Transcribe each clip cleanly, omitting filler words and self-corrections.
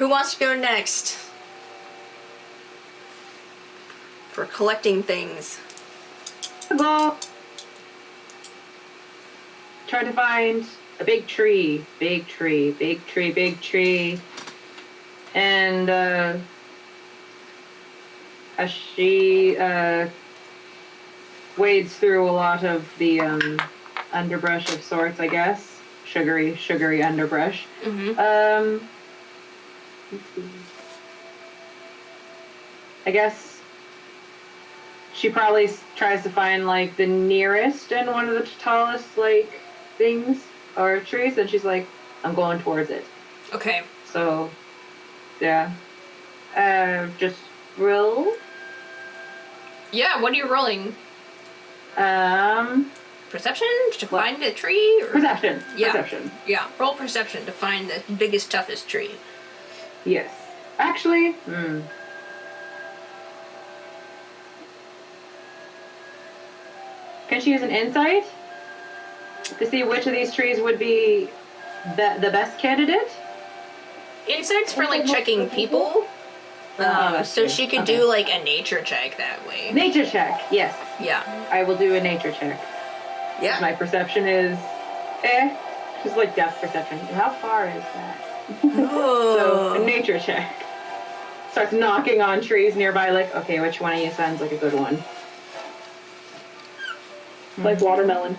Who wants to go next? For collecting things. Well, try to find a big tree. And as she wades through a lot of the underbrush of sorts, I guess. Sugary underbrush. Mm-hmm. Let's see. I guess she probably tries to find like the nearest and one of the tallest like things or trees, and she's like, I'm going towards it. Okay. So, yeah. Just roll. Yeah, what are you rolling? Perception to find a tree? Or? Perception. Yeah. Perception. Yeah, roll perception to find the biggest, toughest tree. Yes. Actually, Can she use an insight to see which of these trees would be the best candidate? Insight's for like checking people. So she could do like a nature check that way. Nature check, yes. Yeah. I will do a nature check. Yeah. My perception is just like depth perception. How far is that? Oh. So a nature check. Starts knocking on trees nearby, like, okay, which one of you sounds like a good one? Like watermelon.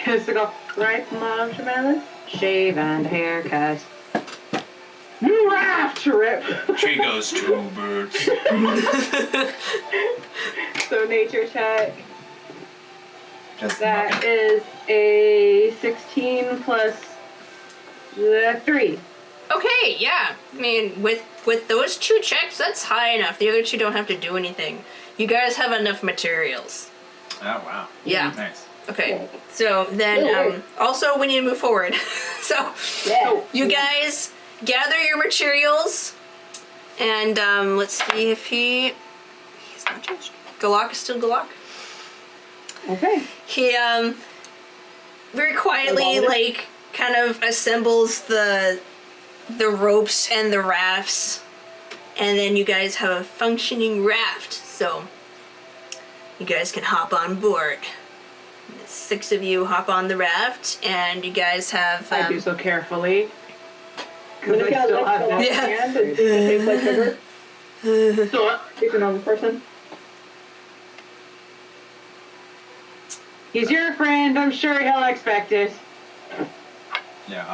Just to go, right, watermelon? Shave and haircut. New raft trip! Tree goes 2 birds. So nature check. Just That is a 16 plus 3. Okay, yeah. I mean, with those 2 checks, that's high enough. The other 2 don't have to do anything. You guys have enough materials. Oh, wow. Yeah. Nice. Okay. So then, also we need to move forward. So you guys gather your materials, and let's see if he's not judged. Galak is still Galak. Okay. He very quietly like kind of assembles the ropes and the rafts, and then you guys have a functioning raft, so you guys can hop on board. 6 of you hop on the raft, and you guys have I do so carefully. When Because it I got still like have the this. hand, it tastes like sugar. So, It's a normal person. he's your friend, I'm sure he'll expect it. Yeah,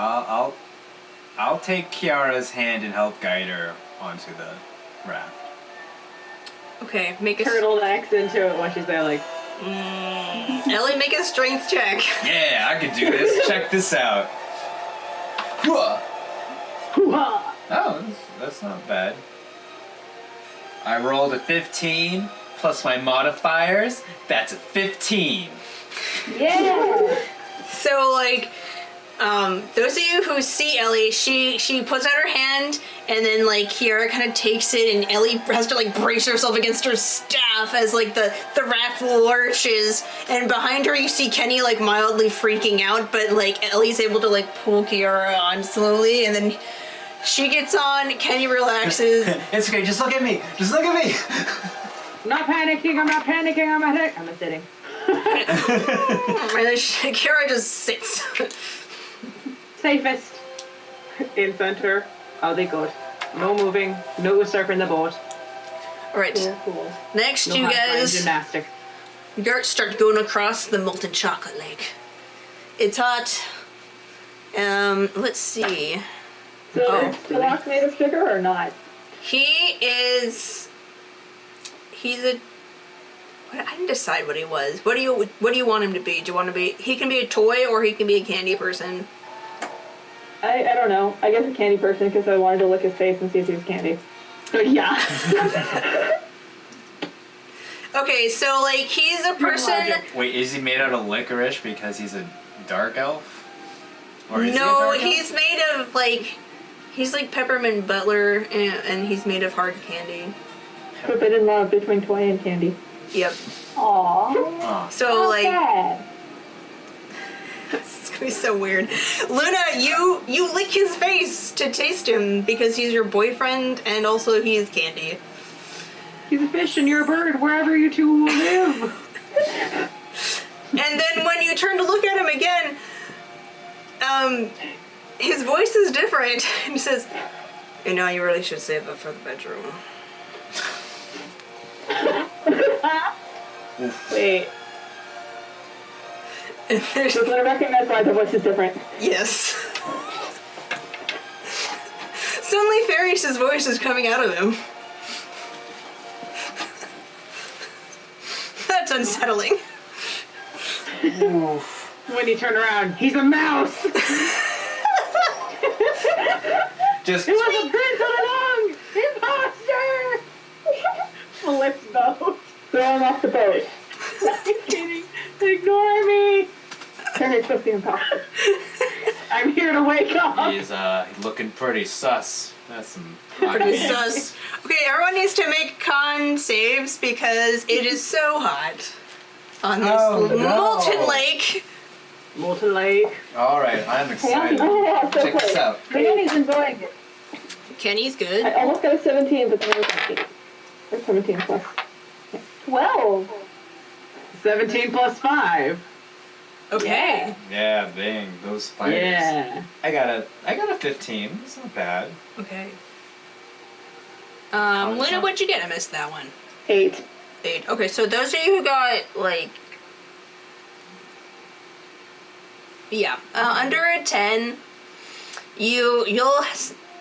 I'll take Kiara's hand and help guide her onto the raft. Okay, make a Turtlenecks into it when she's there, like. Ellie, make a strength check. Yeah, I can do this. Check this out. Hooah. Hoo-ha! Oh, that's not bad. I rolled a 15 plus my modifiers. That's a 15. Yeah! So like, those of you who see Ellie, she puts out her hand, and then like Kiara kind of takes it, and Ellie has to like brace herself against her staff as like the raft lurches, and behind her you see Kenny like mildly freaking out, but like Ellie's able to like pull Kiara on slowly, and then she gets on, Kenny relaxes. It's okay, just look at me. Just look at me. I'm not panicking, I'm sitting. And then Kiara just sits. Safest. In center. All they good. No moving, no usurping the boat. Alright, Yeah, cool. next No you high-flying guys gymnastic. start going across the molten chocolate lake. It's hot. Let's see. So is Galak made of sugar or not? He's a. I didn't decide what he was. What do you want him to be? Do you want to be? He can be a toy or he can be a candy person. I don't know. I guess a candy person because I wanted to lick his face and see if he was candy. Yeah. Okay, so like he's a person. Wait, is he made out of licorice because he's a dark elf? Or is he a No, dark elf? he's made of like. He's like Peppermint Butler, and he's made of hard candy. Forbidden love between toy and candy. Yep. Aww. Oh. So like. Sad. It's be so weird. Luna, you lick his face to taste him because he's your boyfriend and also he's candy. He's a fish and you're a bird, wherever you two live. And then when you turn to look at him again, his voice is different. And he says, you know, you really should save it for the bedroom. Wait. And there's... Does Luna recognize why the voice is different? Yes. Suddenly Farius' voice is coming out of him. That's unsettling. When you turn around, he's a mouse. Just It was a prince all along. Imposter. Flip's boat. Throw him off the boat. I'm kidding. Ignore me. Turn it to the imposter. I'm here to wake up. he's looking pretty sus. That's some Pretty sus. Okay, everyone needs to make con saves because it is so hot on this molten lake. Molten Lake. All right, I'm excited. Oh, so Check this close. out. Kenny's enjoying it. Kenny's I good. almost got a 17, but then I was 17. Or 17 plus. 12. 17 plus 5. Okay. Yeah, dang, those fighters. Yeah. I got a 15. It's not bad. Okay. Oh, Luna, so- what'd you get? I missed that one. 8. 8. Okay, so those of you who got, like... Yeah, under a 10, you'll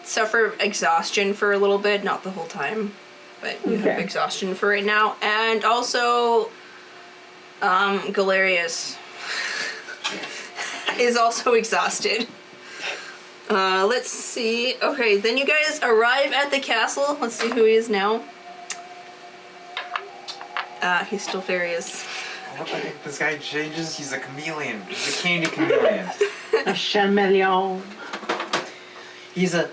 suffer exhaustion for a little bit, not the whole time, but you have Okay. exhaustion for it now. And also, Galerius is also exhausted. Let's see. Okay, then you guys arrive at the castle. Let's see who he is now. He's still Farius. What the heck? This guy changes. He's a chameleon. He's a candy chameleon. A chameleon. He's a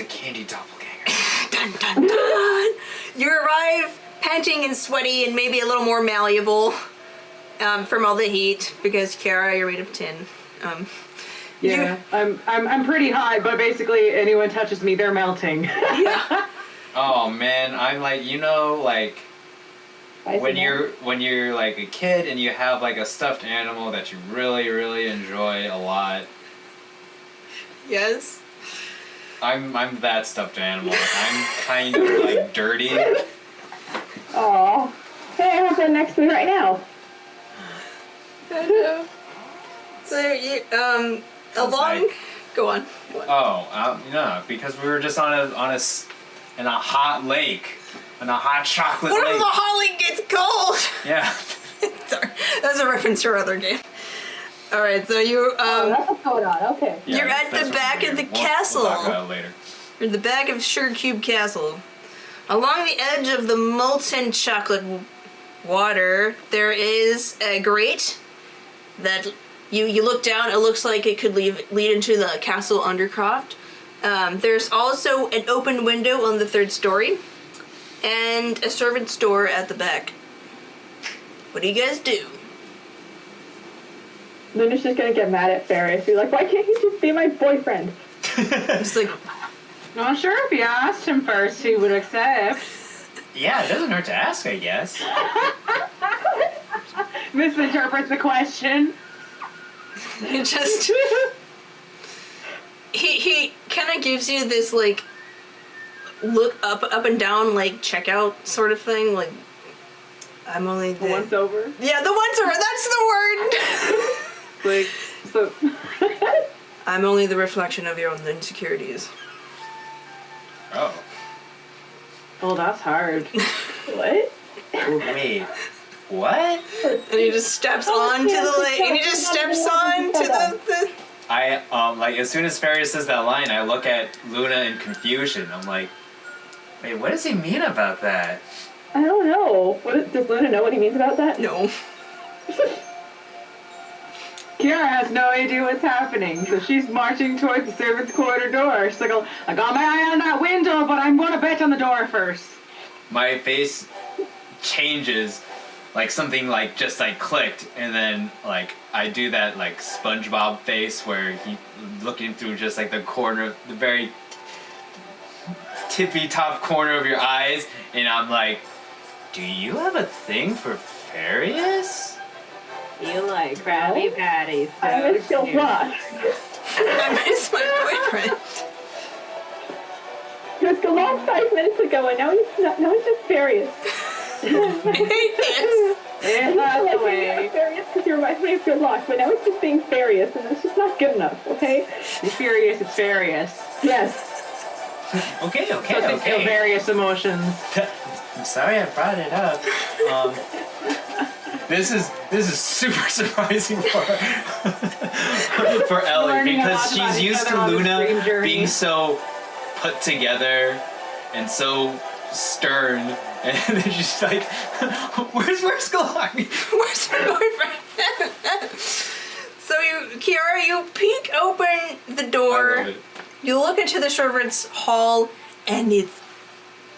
candy doppelganger. Dun dun dun! You arrive panting and sweaty and maybe a little more malleable from all the heat because Ciara, you're made of tin. Yeah, I'm pretty high, but basically anyone touches me, they're melting. Yeah. Oh man, I'm like, you know, like when you're like a kid and you have like a stuffed animal that you really enjoy a lot. Yes. I'm that stuffed animal. I'm kind of like dirty. Aww. Hey, I have one next to me right now. I know. So you along. Go on. Oh, no, because we were just in a hot lake, in a hot chocolate What lake. if the hot lake gets cold? Yeah. Sorry, that's a reference to our other game. All right, so you That's what's going on. Okay. Yeah, You're at that's the what back we're of the doing. castle. We'll talk about it later. You're at the back of Sugar Cube Castle. Along the edge of the molten chocolate water, there is a grate that you look down. It looks like it could lead into the castle undercroft. There's also an open window on the 3rd story, and a servant's door at the back. What do you guys do? Luna's just gonna get mad at Farius. You're like, why can't he just be my boyfriend? It's like, Well, sure, if you asked him first, he would accept. Yeah, it doesn't hurt to ask, I guess. Misinterpret the question. it just he kind of gives you this like look up and down like checkout sort of thing, like I'm only the Once over. yeah, the once over, that's the word. Like, so. I'm only the reflection of your own insecurities. Oh. Oh, that's hard. What? Wait. What? And he just steps onto the lake, and he just steps onto the I, like, as soon as Farius says that line, I look at Luna in confusion. I'm like, wait, what does he mean about that? I don't know. Does Luna know what he means about that? no. Ciara has no idea what's happening, so she's marching towards the servants' quarter door. She's like, oh, I got my eye on that window, but I'm going to bet on the door first. My face changes. like something like just like clicked, and then like I do that like SpongeBob face where he looking through just like the corner, the very tippy top corner of your eyes, and I'm like, do you have a thing for Farius? You like Krabby Patties. So I miss your cute. blush. I miss my boyfriend. Just a long 5 minutes ago, and now he's not. Now he's just furious. Yes. Yeah, that's the way. Furious because you remind me of your luck, but now he's just being furious, and it's just not good enough. Okay? You're furious, it's furious. Yes. Okay. So they feel various emotions. I'm sorry I brought it up. This is super surprising for Ellie Learning a because lot about she's each used other to on this Luna dream journey. being so put together and so stern, and then she's like, "Where's Galar? Where's my boyfriend? So Ciara, you peek open the I door. love it. You look into the servants' hall, and it's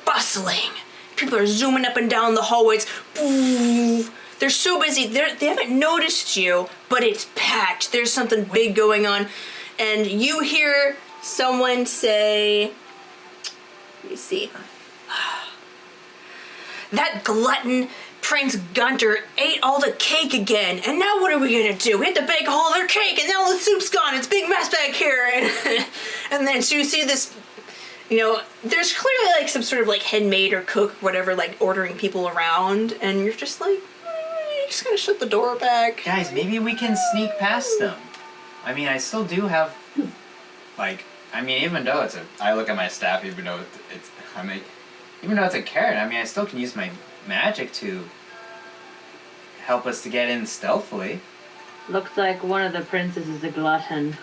bustling. People are zooming up and down the hallways. Boo. They're so busy. They haven't noticed you, but it's packed. There's something big going on. And you hear someone say, let me see. That glutton, Prince Gunter, ate all the cake again. And now what are we going to do? We have to bake all their cake, and now the soup's gone. It's a big mess back here. And then so you see this, there's clearly like some sort of like head maid or cook, whatever, like ordering people around. And you're just like, you're just going to shut the door back. Guys, maybe we can sneak past them. I mean, I still do have, like, even though I look at my staff, even though even though it's a carrot, I still can use my magic to help us to get in stealthily. Looks like one of the princes is a glutton.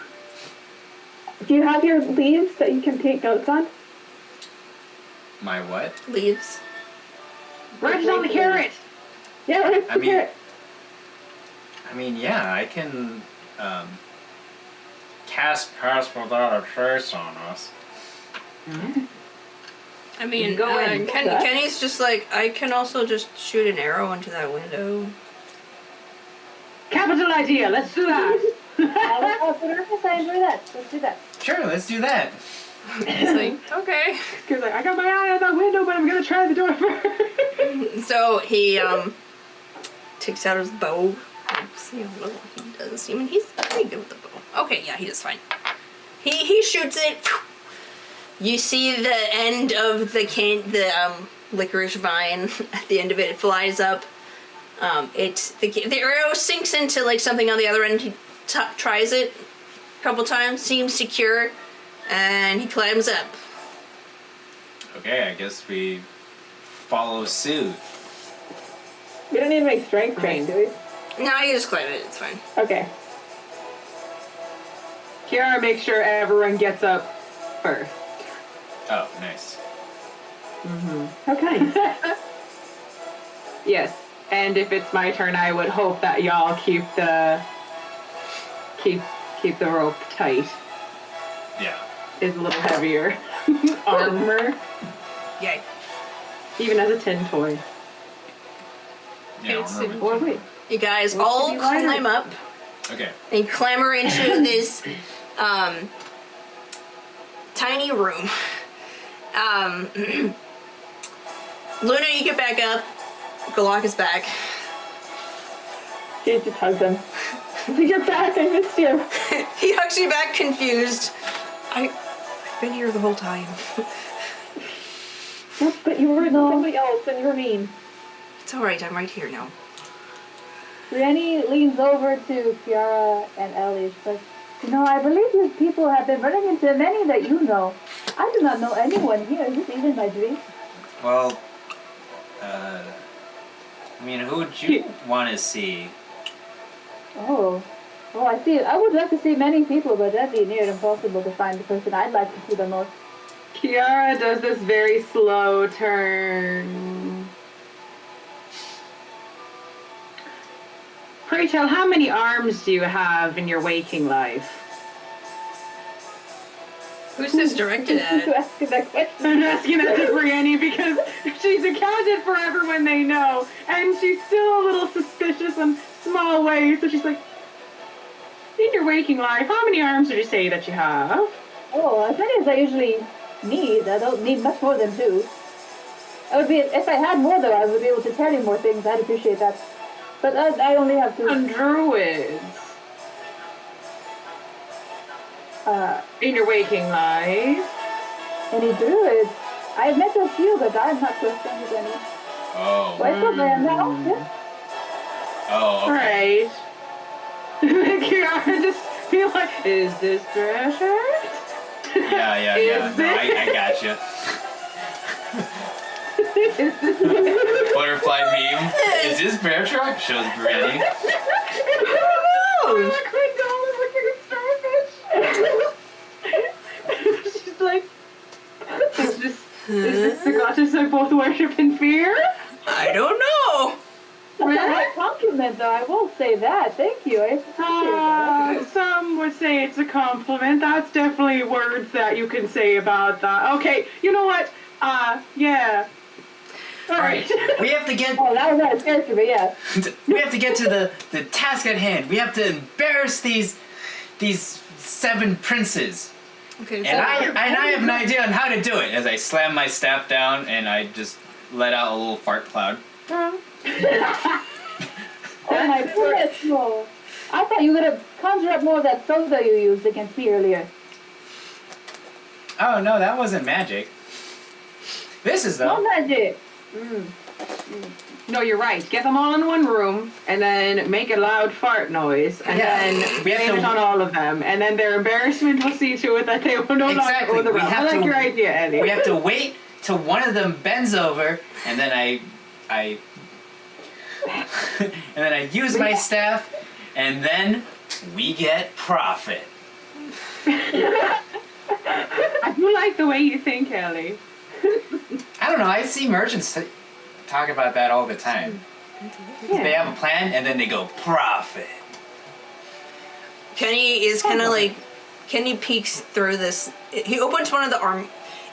Do you have your leaves that you can take notes on? My what? Leaves. Right on the carrot! Yeah, right. I mean, yeah, I can cast Pass Without a Trace on us. I mean, Go in. Kenny's just like, I can also just shoot an arrow into that window. Capital idea, let's do that! I'll put her aside and do that. Let's do that. Sure, let's do that. It's like, okay. He's like, I got my eye on that window, but I'm gonna try the door first. So he takes out his bow. Let's see what he does. He's pretty good with the bow. Okay, yeah, he does fine. He shoots it. You see the end of the licorice vine. At the end of it, it flies up. The arrow sinks into like something on the other end. He tries it a couple times, seems secure, and he climbs up. Okay, I guess we follow suit. We don't need to make strength train, do we? No, you just climb it. It's fine. Okay. Ciara makes sure everyone gets up first. Oh, nice. Okay. Yes, and if it's my turn, I would hope that y'all keep the rope tight. Yeah. It's a little heavier. Armor, Yay. even as a tin toy. Yeah, Okay, armor. Or wait, You guys all should be lighter. climb up Okay. and clamber into this tiny room. Luna, you get back up. Galak is back. She just hugs him. You're back, I missed you. He hugs you back, confused. I've been here the whole time. But you were with somebody else and you were mean. It's alright, I'm right here now. Brienne leans over to Ciara and Ellie. She's like, I believe these people have been running into many that you know. I do not know anyone here. Is this even my dream? Well, who would you want to see? Oh, I see. I would like to see many people, but that'd be near impossible to find the person I'd like to see the most. Ciara does this very slow turn. Pray tell, how many arms do you have in your waking life? Who's this directed Who at? asked that question? I'm asking that to Brienne because she's accounted for everyone they know, and she's still a little suspicious in small ways. So she's like, in your waking life, how many arms would you say that you have? Oh, as many as I usually need. I don't need much more than 2. I would be if I had more though. I would be able to tell you more things. I'd appreciate that. But I only have 2. And druids. In your waking life. Any druids? I've met a few, but I'm not close friends with any. Oh. Well, I still am now. Yeah. Oh, okay. Right. Kiara just feel like, is this pressure? Yeah. Is No, this- I gotcha. Is this Butterfly meme. Is this bear truck? Shows Brienne. Oh, she's like, is this the goddess I both worship and fear? I don't know. That's a high compliment, though. I will say that. Thank you. I appreciate that. Some would say it's a compliment. That's definitely words that you can say about that. Okay, you know what? Yeah. All right. We have to get. Oh, that was out of character, but yeah. We have to get to the task at hand. We have to embarrass these 7 princes. Okay, And I have an idea on how to do it. As I slam my staff down and I just let out a little fart cloud. Oh my goodness, no. I thought you were going to conjure up more of that soda you used against me earlier. Oh no, that wasn't magic. This is No though. magic. No, you're right. Get them all in one room, and then make a loud fart noise, and Yeah. then We have blame to- it on all of them, and then their embarrassment will see to it that they will no Exactly. longer own the We realm. I have like to- your idea, Eddie. We have to wait till one of them bends over, and then I and then I use my staff, and then we get profit. I do like the way you think, Ellie. I don't know. I see merchants talk about that all the time. They have a plan, and then they go profit. Kenny is kind of like, Kenny peeks through this. He opens one of the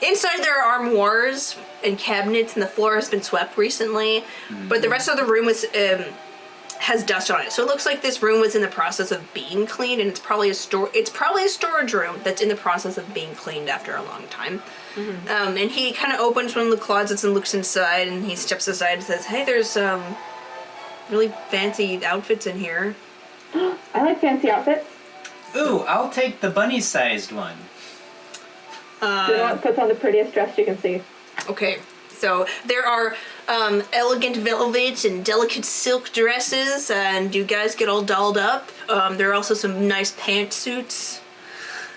inside there are armoires and cabinets, and the floor has been swept recently, but the rest of the room was has dust on it. So it looks like this room was in the process of being cleaned, and it's probably a storage room that's in the process of being cleaned after a long time. And he kind of opens one of the closets and looks inside, and he steps aside and says, "Hey, there's really fancy outfits in here." I like fancy outfits. Ooh, I'll take the bunny-sized one. The one that puts on the prettiest dress you can see. Okay, so there are elegant velvets and delicate silk dresses, and you guys get all dolled up. There are also some nice pantsuits.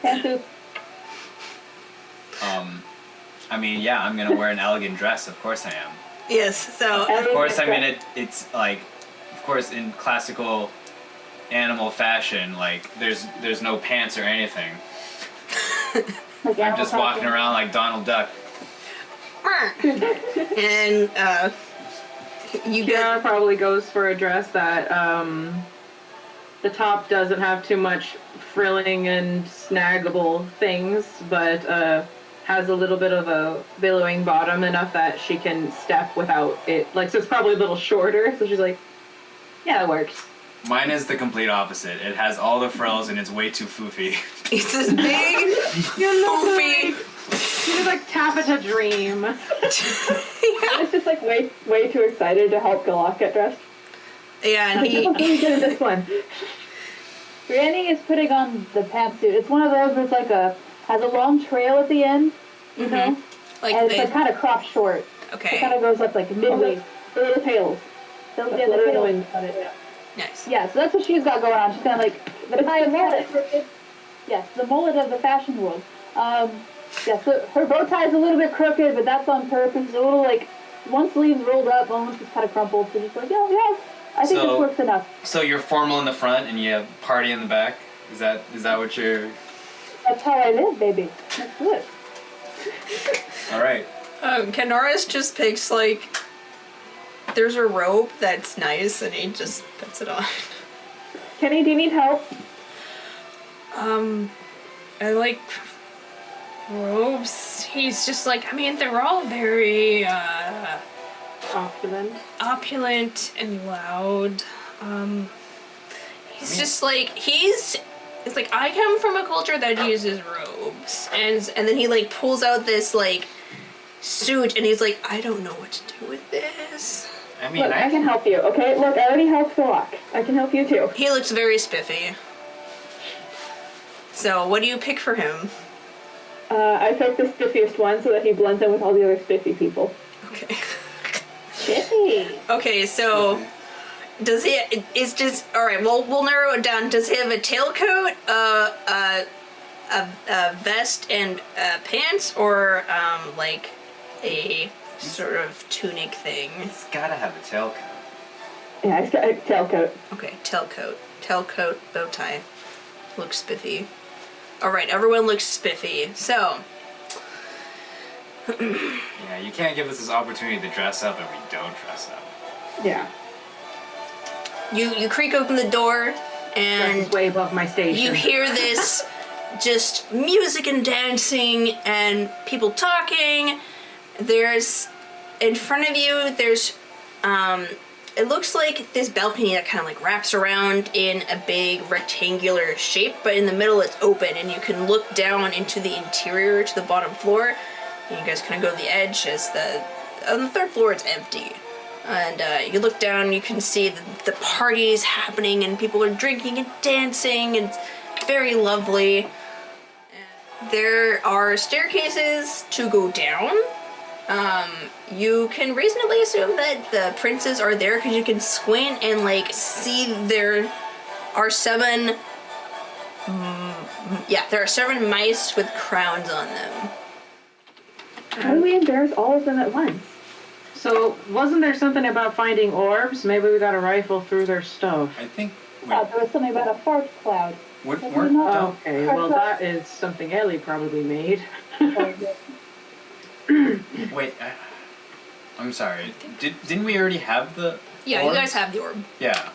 Pantsuits. I mean, yeah, I'm gonna wear an elegant dress. Of course I am. Yes, so Of course, I mean it's like, of course, in classical animal fashion, like there's no pants or anything. Like I'm just walking around like Donald Duck. and you get Kiara probably goes for a dress that the top doesn't have too much frilling and snaggable things, but has a little bit of a billowing bottom, enough that she can step without it. Like, so it's probably a little shorter. So she's like, yeah, that works. Mine is the complete opposite. It has all the frills and it's way too foofy. it's this big foofy. She was like Taffeta Dream. I was just like way too excited to help Galak get dressed. Yeah, and Like, I'm really good at this one. Brienne is putting on the pantsuit. It's one of those where it's like has a long trail at the end, you know? like And it's they, like kind of cropped short. It kind okay, of goes up like midway. The little tails. So, That's yeah, the what tail. everyone got it. nice. Yeah, so that's what she's got going on. She's kind of like the high mullet. Yes, the mullet of the fashion world. Yeah, so her bow tie is a little bit crooked, but that's on purpose. It's a little like one sleeve's rolled up, one is kind of crumpled. So just like, yeah, I think So- this works enough. So you're formal in the front and you have party in the back. Is that what you're? That's how I live, baby. Let's do it. All right. Canoris just picks like, there's a robe that's nice, and he just puts it on. Kenny, do you need help? I like robes. He's just like, I mean, they're all very Opulent. and loud. He's just like, it's like, I come from a culture that uses robes. And then he like pulls out this like suit and he's like, I don't know what to do with this. I mean, Look, I can help you, okay? Look, I already helped Flock. I can help you too. He looks very spiffy. So, what do you pick for him? I picked the spiffiest one so that he blends in with all the other spiffy people. Okay. Spiffy! Okay, so does he? It's just all right. Well, we'll narrow it down. Does he have a tailcoat, a vest, and pants, or like a sort of tunic thing? He's gotta have a tailcoat. Yeah, it's got a tailcoat. Okay, tailcoat, bow tie. Looks spiffy. All right, everyone looks spiffy. So. Yeah, you can't give us this opportunity to dress up if we don't dress up. Yeah. You creak open the door, and That's way above my station. you hear this just music and dancing and people talking. There's in front of you. There's it looks like this balcony that kind of like wraps around in a big rectangular shape, but in the middle it's open, and you can look down into the interior to the bottom floor. And you guys kind of go to the edge as on the third floor it's empty. And you look down, you can see the parties happening, and people are drinking and dancing, and it's very lovely. There are staircases to go down. You can reasonably assume that the princes are there because you can squint and like see there are seven mice with crowns on them. How do we embarrass all of them at once? So, wasn't there something about finding orbs? Maybe we got to rifle through their stuff. I think. There was something about a fart cloud. We're not- Okay, well that is something Ellie probably made. wait. I'm sorry. Didn't we already have the? Yeah, orbs? you guys have the orb. Yeah.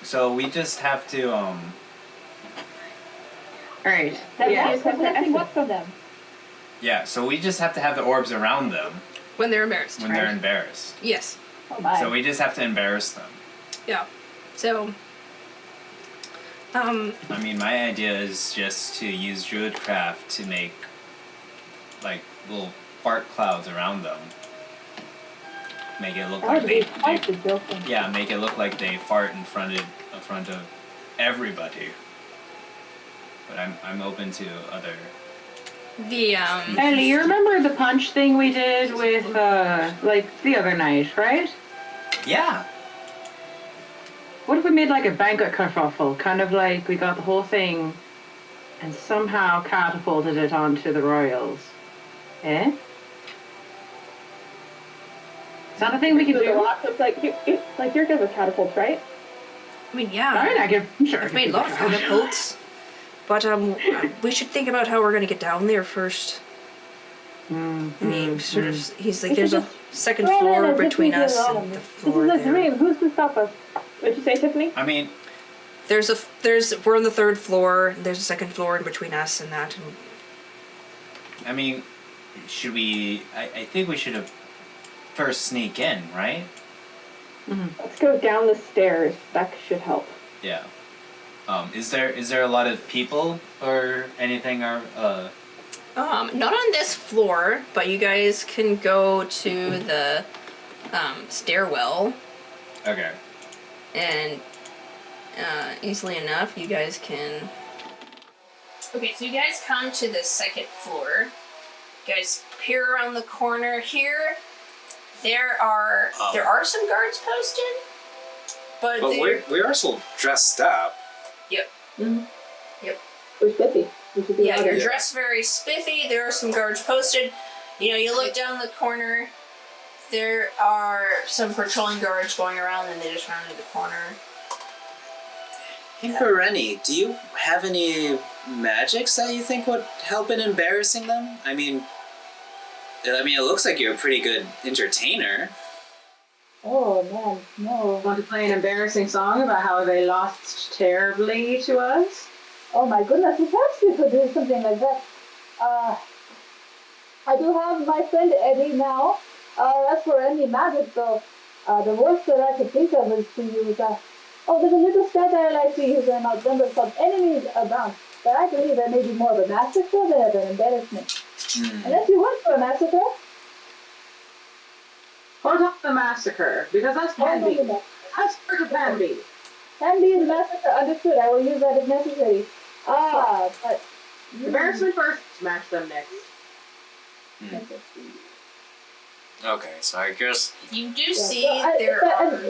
So we just have to Alright. That's collecting what from them? Yeah, so we just have to have the orbs around them When they're embarrassed. when they're embarrassed. Yes. Oh my. So we just have to embarrass them. Yeah. So. I mean, my idea is just to use Druidcraft to make like little fart clouds around them. Make it look That like would be they quite the joke. yeah, make it look like they fart in front of everybody. But I'm open to other. The Ellie, you remember the punch thing we did with like the other night, right? Yeah. What if we made like a banquet kerfuffle? Kind of like we got the whole thing and somehow catapulted it onto the royals. Eh? Is that a thing we can The do? rock looks like you're good with catapults, right? I mean, yeah. Alright, I'm sure. I I've can made a figure lot of it out. catapults. But we should think about how we're gonna get down there first. And he sort of, he's like, We there's should a just second roll in floor as if between we did us all and of the this. floor This is a there. dream. Who's to stop us? What'd you say, Tiffany? I mean, We're on the third floor. There's a second floor in between us and that. And should we? I think we should have first sneak in, right? Let's go down the stairs. That should help. Yeah. Is there a lot of people or anything or not on this floor, but you guys can go to the stairwell, Okay. and easily enough, you guys can. Okay, so you guys come to the second floor. You guys peer around the corner here. There are some guards posted, but we are still dressed up. Yep. We're spiffy. We should be Yeah, louder. you're dressed very spiffy. There are some guards posted. You look down the corner. There are some patrolling guards going around, and they just rounded the corner. Hey, Bereni, do you have any magics that you think would help in embarrassing them? I mean, it looks like you're a pretty good entertainer. Oh man, no. Want to play an embarrassing song about how they lost terribly to us? Oh my goodness, perhaps we could do something like that. I do have my friend Eddie now. As for any magic, though, the worst that I could think of is to use, there's a little stat that I like to use and outnumber some enemies around. But I believe that may be more of a massacre than an embarrassment. Unless you want for a massacre. Hold on the massacre, because that's can be. That's part of can be. Can be the massacre, understood. I will use that if necessary. But... Embarrassment first, smash them next. Okay, so I guess. You do Yeah, see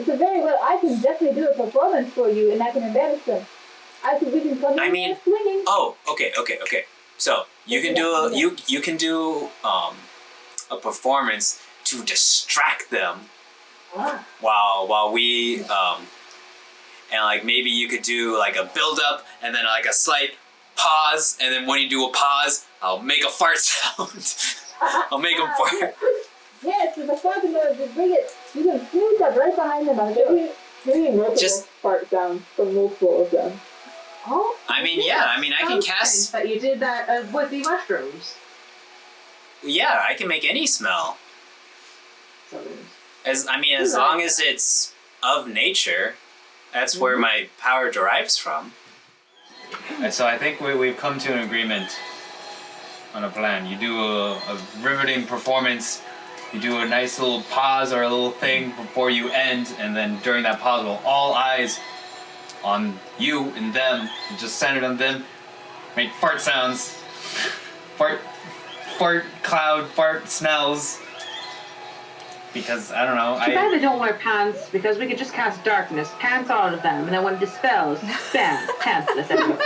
so very well, I can definitely do a performance for you, and I can embarrass them. We can come in there swinging. Oh, okay. So you can do you can do a performance to distract them while we and like maybe you could do like a build up and then like a slight pause, and then when you do a pause, I'll make a fart sound. I'll make them fart. Yes, if the fart is just bring it. You can sneak up right behind them. Maybe multiple Just- fart sounds from multiple of them. Oh, I can cast. That you did that with the mushrooms. Yeah, I can make any smell. So As long as it's of nature, that's where my power derives from. So I think we've come to an agreement on a plan. You do a riveting performance. You do a nice little pause or a little thing before you end, and then during that pause, we'll all eyes on you and them, just centered on them, make fart sounds, fart cloud, fart smells. Because I don't know, too bad they don't wear pants, because we could just cast darkness, pants all of them, and then when it dispels, bam, pantsless everywhere.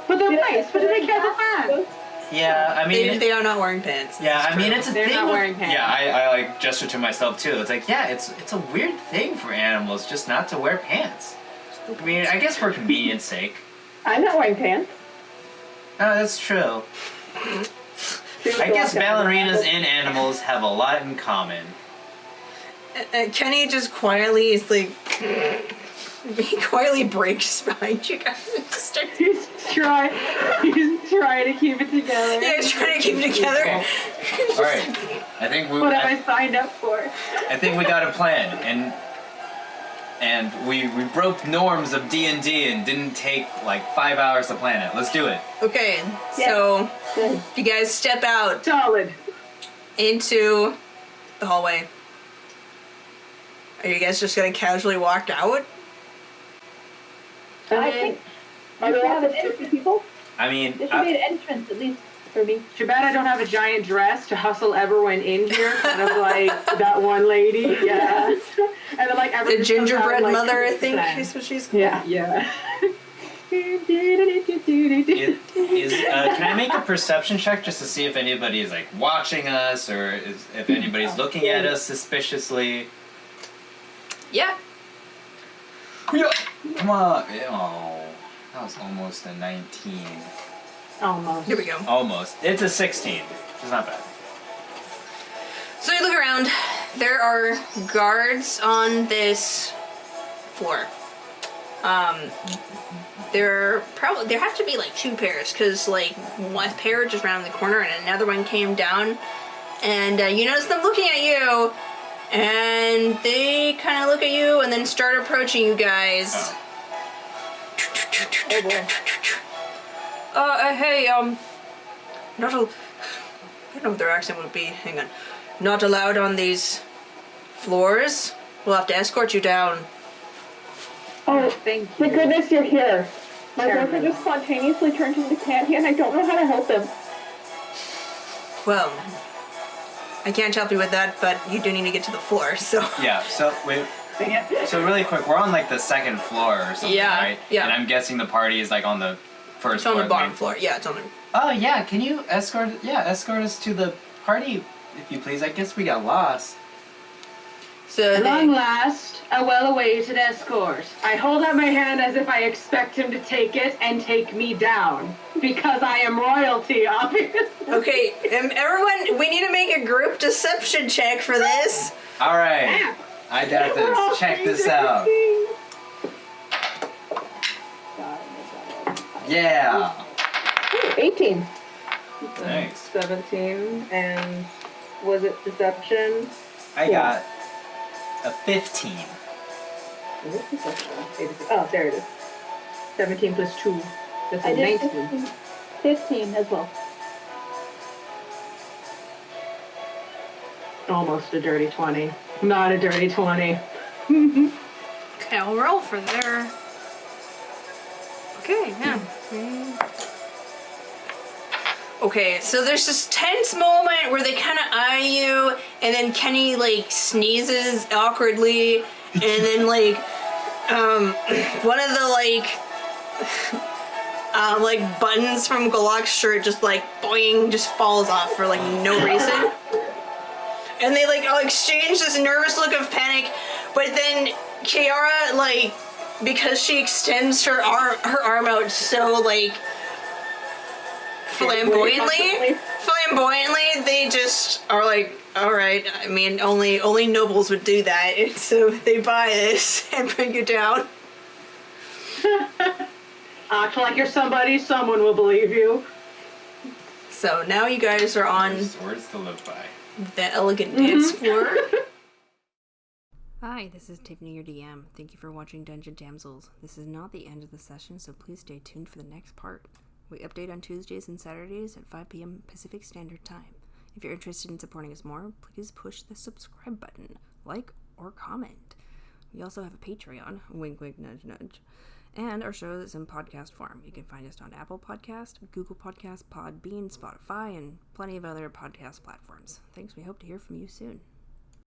But they're nice. What do they care for pants? yeah, I mean, they are not wearing pants. yeah, I mean, it's a They're thing. not with- wearing pants. Yeah, I like gesture to myself too. It's like, yeah, it's a weird thing for animals just not to wear pants. I mean, I guess for convenience sake. I'm not wearing pants. Oh, that's true. I guess ballerinas and animals have a lot in common. Kenny just quietly is like, he quietly breaks behind you guys and just starts. He's trying to keep it together. Yeah, he's trying to keep it together. All right, I think we. What have I signed up for? I think we got a plan, and we broke norms of D&D and didn't take like 5 hours to plan it. Let's do it. Okay, so you guys step out Solid. into the hallway. Are you guys just gonna casually walk out? I think Are we there have lots an of entrance, people. I mean, There should be an entrance, at least for me. Too bad I don't have a giant dress to hustle everyone in here, kind of like that one lady. Yeah. And then like everyone The just comes gingerbread out, like, mother, I think, 2%. is what she's. Yeah. Yeah. can I make a perception check just to see if anybody is like watching us or if anybody's looking at us suspiciously? Yeah. Come on. Oh, that was almost a 19. Almost. Here we go. Almost. It's a 16. It's not bad. So you look around. There are guards on this floor. There have to be like two pairs, because like one pair just around the corner and another one came down, and you notice them looking at you, and they kind of look at you and then start approaching you guys. Hey, not I don't know what their accent would be. Hang on. Not allowed on these floors. We'll have to escort you down. Oh, Thank you. thank goodness you're here. My Chairman. boyfriend just spontaneously turned into candy and I don't know how to help him. Well, I can't help you with that, but you do need to get to the floor, so. Yeah, so wait. So really quick, we're on like the second floor or something, Yeah, right? yeah. And I'm guessing the party is like on the first It's on floor. the bottom floor. Yeah, it's on the. Oh yeah, can you escort us to the party, if you please? I guess we got lost. So At long they, last, a well-awaited escort. I hold out my hand as if I expect him to take it and take me down. Because I am royalty, obviously. okay, everyone, we need to make a group deception check for this. All right, I got this. Check this out. Yeah. Ooh, 18. Nice. 17. And was it deception? I got a 15. Is it deception? Oh, there it is. 17 plus 2. That's I a did 19. 15 as well. Almost a dirty 20. Not a dirty 20. Okay, I'll roll for there. Okay, yeah. Okay, so there's this tense moment where they kind of eye you, and then Kenny, like, sneezes awkwardly, and then, like, one of the, like, buttons from Golok's shirt just, like, boing, just falls off for, like, no reason. And they, like, all exchange this nervous look of panic, but then Ciara, like, because she extends her arm out so, like, flamboyantly, they just are like, all right. I mean, only nobles would do that, and so they buy this and bring you down. Act like you're somebody, someone will believe you. So now you guys are on Words to live by. the elegant dance floor. Hi, this is Tiffany, your DM. Thank you for watching Dungeon Damsels. This is not the end of the session, so please stay tuned for the next part. We update on Tuesdays and Saturdays at 5 p.m. Pacific Standard Time. If you're interested in supporting us more, please push the subscribe button, like, or comment. We also have a Patreon, wink wink nudge nudge, and our show is in podcast form. You can find us on Apple Podcast, Google Podcast, Podbean, Spotify, and plenty of other podcast platforms. Thanks, we hope to hear from you soon.